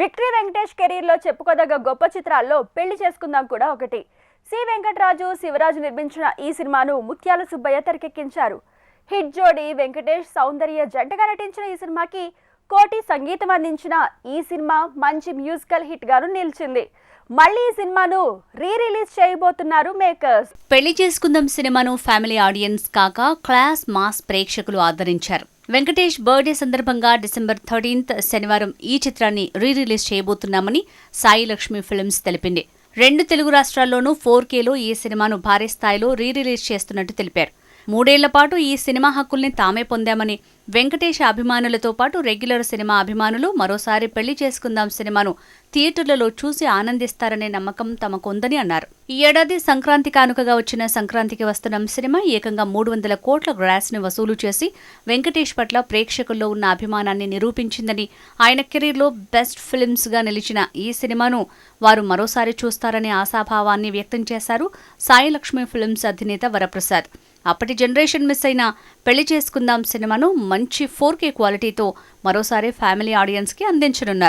Victory Venkatesh career లో చెప్పుకోదగ్గ గొప్ప చిత్రాల్లో పెళ్లి చేసుకుందాం కూడా ఒకటి. సి వెంకటరాజు, శివరాజు నిర్మించిన ఈ సినిమాను ముత్యాల సుబ్బయ్య తెరకెక్కించారు. హిట్ జోడి వెంకటేష్, సౌందర్య జంటగా నటించిన ఈ సినిమాకి కోటి సంగీతం అందించిన ఈ సినిమా మంచి మ్యూజికల్ హిట్ గాను నిలిచింది. మళ్ళీ ఈ సినిమాను రిలీజ్ చేయబోతున్నారు మేకర్స్. పెళ్లి చేసుకుందాం సినిమాను ఫ్యామిలీ ఆడియన్స్ కాక క్లాస్ మాస్ ప్రేక్షకులు ఆదరించారు. వెంకటేష్ బర్త్డే సందర్భంగా డిసెంబర్ 13th శనివారం ఈ చిత్రాన్ని రిలీజ్ చేయబోతున్నామని సాయి లక్ష్మి ఫిల్మ్స్ తెలిపింది. 2 తెలుగు రాష్ట్రాల్లోనూ 4Kలో ఈ సినిమాను భారీ స్థాయిలో రిలీజ్ చేస్తున్నట్టు తెలిపారు. 3 ఏళ్ల పాటు ఈ సినిమా హక్కుల్ని తామే పొందామని, వెంకటేష్ అభిమానులతో పాటు రెగ్యులర్ సినిమా అభిమానులు మరోసారి పెళ్లి చేసుకుందాం సినిమాను థియేటర్లలో చూసి ఆనందిస్తారనే నమ్మకం తమకుందని అన్నారు. ఈ ఏడాది సంక్రాంతి కానుకగా వచ్చిన సంక్రాంతికి వస్తున్నాం సినిమా ఏకంగా 300 కోట్ల గ్రాస్ ని వసూలు చేసి వెంకటేష్ పట్ల ప్రేక్షకుల్లో ఉన్న అభిమానాన్ని నిరూపించిందని, ఆయన కెరీర్లో బెస్ట్ ఫిల్మ్స్ గా నిలిచిన ఈ సినిమాను వారు మరోసారి చూస్తారనే ఆశాభావాన్ని వ్యక్తం చేశారు సాయి లక్ష్మి ఫిల్మ్స్ అధినేత వరప్రసాద్. అప్పటి జనరేషన్ మిస్ అయిన పెళ్లి చేసుకుందాం సినిమాను మంచి 4K క్వాలిటీతో మరోసారి ఫ్యామిలీ ఆడియన్స్ కి అందించనున్నారు.